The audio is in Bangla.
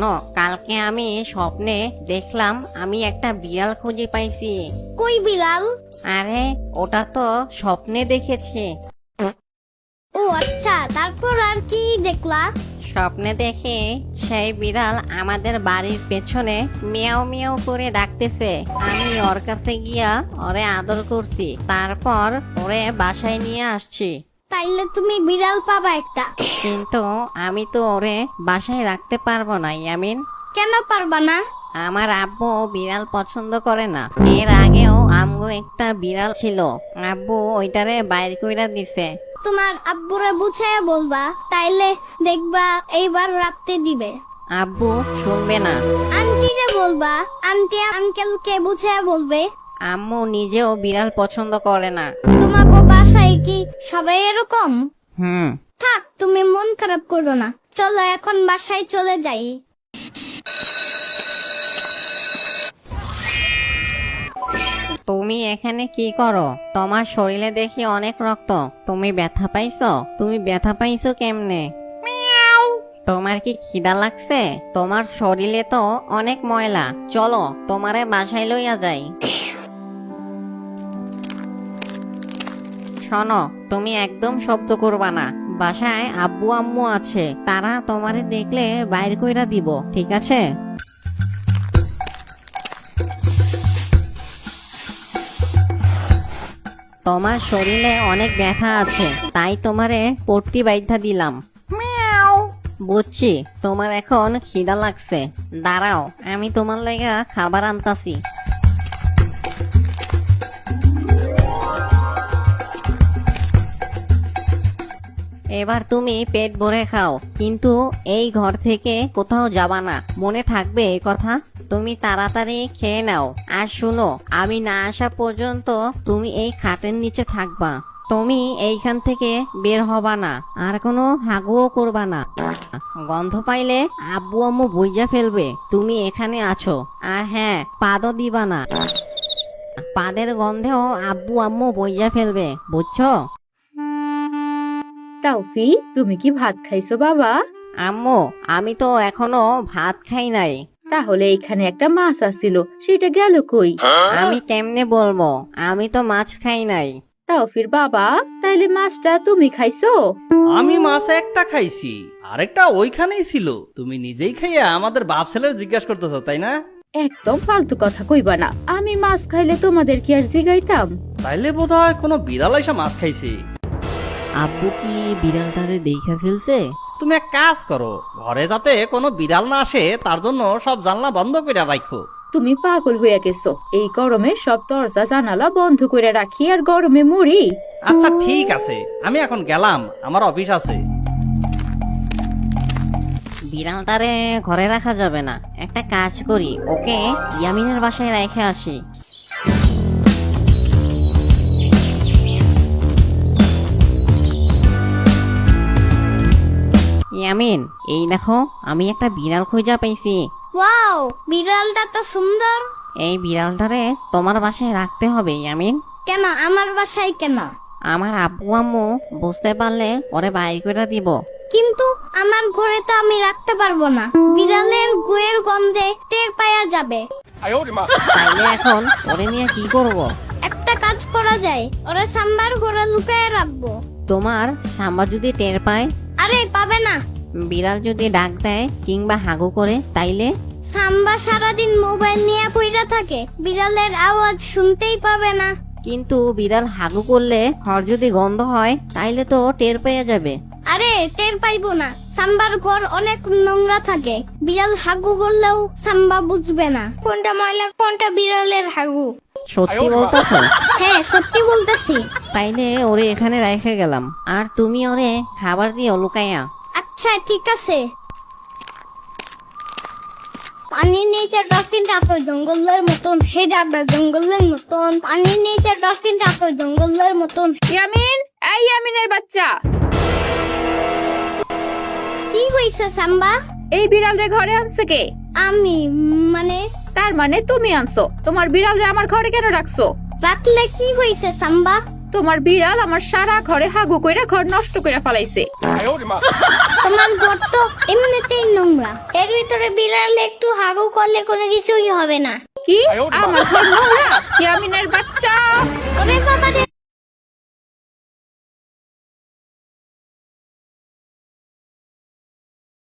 শোনো, কালকে আমি স্বপ্নে দেখলাম আমি একটা বিড়াল খুঁজে পাইছি। কই বিড়াল? আরে ওটা তো স্বপ্নে দেখেছি। ও আচ্ছা, তারপর আর কি দেখলা? স্বপ্নে দেখে সেই বিড়াল আমাদের বাড়ির পেছনে মিয়াও মিয়াও করে ডাকতেছে। আমি ওর কাছে গিয়া ওরে আদর করছি, তারপর ওরে বাসায় নিয়ে আসছি। তাইলে তুমি বিড়াল পাবা একটা। কিন্তু আমি তো ওরে বাসায় রাখতে পারবো না ইয়ামিন। কেন পারবা না? আমার আব্বু বিড়াল পছন্দ করে না। এর আগেও আমগো একটা বিড়াল ছিল, আব্বু ওইটারে বাইর কইরা দিছে। তোমার আব্বুরে বুঝাইয়া বলবা, তাইলে দেখবা এইবার রাখতে দিবে। আব্বু শুনবে না। আন্টিরে বলবা, আন্টি আঙ্কেলকে বুঝাইয়া বলবে। আম্মু নিজেও বিড়াল পছন্দ করে না। তোমাকে বাসায় কি সবাই এরকম? হুম। থাক, তুমি মন খারাপ করো না, চলো এখন বাসায় চলে যাই। তুমি এখানে কি করো? তোমার শরীরে দেখি অনেক রক্ত। তুমি ব্যথা পাইছো? তুমি ব্যথা পাইছো কেমনে? তোমার কি খিদা লাগছে? তোমার শরীরে তো অনেক ময়লা। চলো তোমারে বাসায় লইয়া যাই। শোনো, তুমি একদম শব্দ করবা না। বাসায় আব্বু আম্মু আছে, তারা তোমারে দেখলে বাইর কইরা দিব, ঠিক আছে? তোমার শরীরে অনেক ব্যথা আছে, তাই তোমারে পট্টি বাইন্ধা দিলাম। বুঝছি, তোমার এখন খিদা লাগছে। দাঁড়াও, আমি তোমার লাগা খাবার আনতাছি। এবার তুমি পেট ভরে খাও, কিন্তু এই ঘর থেকে কোথাও যাবা না, মনে থাকবে এই কথা। তুমি তাড়াতাড়ি খেয়ে নাও। আর শুনো, আমি না আসা পর্যন্ত তুমি এই খাটের নিচে থাকবা। তুমি এইখান থেকে বের হবা না, আর কোনো হাগুও করবা না। গন্ধ পাইলে আব্বু আম্মু বুইজা ফেলবে তুমি এখানে আছো। আর হ্যাঁ, পাদও দিবা না। পাদের গন্ধেও আব্বু আম্মু বইজা ফেলবে, বুঝছো? তাওফি, তুমি কি ভাত খাইছো বাবা? আম্মু, আমি তো এখনো ভাত খাই নাই। তাহলে এখানে একটা মাছ আসছিল, সেটা গেল কই? আমি কেমনে বলবো, আমি তো মাছ খাই নাই। তাওফির বাবা, তাইলে মাছটা তুমি খাইছো? আমি মাছ একটা খাইছি, আরেকটা ওইখানেই ছিল। তুমি নিজেই খাইয়া আমাদের বাপ ছেলের জিজ্ঞাসা করতেছো, তাই না? একদম ফালতু কথা কইবা না। আমি মাছ খাইলে তোমাদের কি আর জিগাইতাম? তাইলে বোধহয় কোনো বিড়াল এসে মাছ খাইছে। আব্বু কি বিড়ালটারে দেখা ফেলছে? তুমি এক কাজ করো, ঘরে যাতে কোনো বিড়াল না আসে তার জন্য সব জানলা বন্ধ করে রাখো। তুমি পাগল হইয়া গেছো। এই গরমে সব দরজা জানালা বন্ধ করে রাখি আর গরমে মরি? আচ্ছা ঠিক আছে, আমি এখন গেলাম, আমার অফিস আছে। বিড়ালটারে ঘরে রাখা যাবে না, একটা কাজ করি, ওকে ইয়ামিনের বাসায় রেখে আসি। ইয়ামিন, এই দেখো, আমি একটা বিড়াল খুঁজা পাইছি। ওয়াও, বিড়ালটা তো সুন্দর। এই বিড়ালটারে তোমার বাসায় রাখতে হবে ইয়ামিন। কেন আমার বাসায় কেন? আমার আব্বু আম্মু বুঝতে পারলে ওরে বাইর করে দিব। কিন্তু আমার ঘরে তো আমি রাখতে পারবো না, বিড়ালের গুয়ের গন্ধে টের পাওয়া যাবে। তাইলে এখন ওরে নিয়ে কি করব? একটা কাজ করা যায়, ওরা সাম্বার ঘরে লুকায় রাখবো। তোমার সাম্বা যদি টের পায়? আরে পাবে না। বিড়াল যদি ডাক দেয় কিংবা হাগু করে, তাইলে? সাম্বা সারাদিন মোবাইল নিয়ে পইরা থাকে, বিড়ালের আওয়াজ শুনতেই পাবে না। কিন্তু বিড়াল হাগু করলে ঘর যদি গন্ধ হয়, তাইলে তো টের পেয়ে যাবে। আরে টের পাইবো না, সাম্বার ঘর অনেক নোংরা থাকে, বিড়াল হাগু করলেও সাম্বা বুঝবে না কোনটা ময়লা কোনটা বিড়ালের হাগু। সত্যি বলতেছো? হ্যাঁ, সত্যি বলতেছি। তাইলে ওরে এখানে রেখে গেলাম, আর তুমি ওরে খাবার দিয়ে লুকাইয়া। আচ্ছা ঠিক আছে। পানির নিচে ডলফিনটা তো জঙ্গলের মতন, হে যাবে জঙ্গলের মতন। পানির নিচে ডলফিনটা তো জঙ্গলের মতন। ইয়ামিন, এই ইয়ামিনের বাচ্চা, কি হইছে সাম্বা? এই বিড়ালরে ঘরে আনছে কে? আমি মানে? তার মানে তুমি আনছো। তোমার বিড়ালরে আমার ঘরে কেন রাখছো? রাখলে কি হইছে সাম্বা? তোমার বিড়াল আমার সারা ঘরে হাগু কইরা ঘর নষ্ট কইরা ফেলাইছে। তোমার ঘর তো এমনিতেই নোংরা, এর ভিতরে বিড়াল একটু হাগু করলে কোনো কিছুই হবে না। কি আমার ঘর নোংরা? ইয়ামিনের বাচ্চা!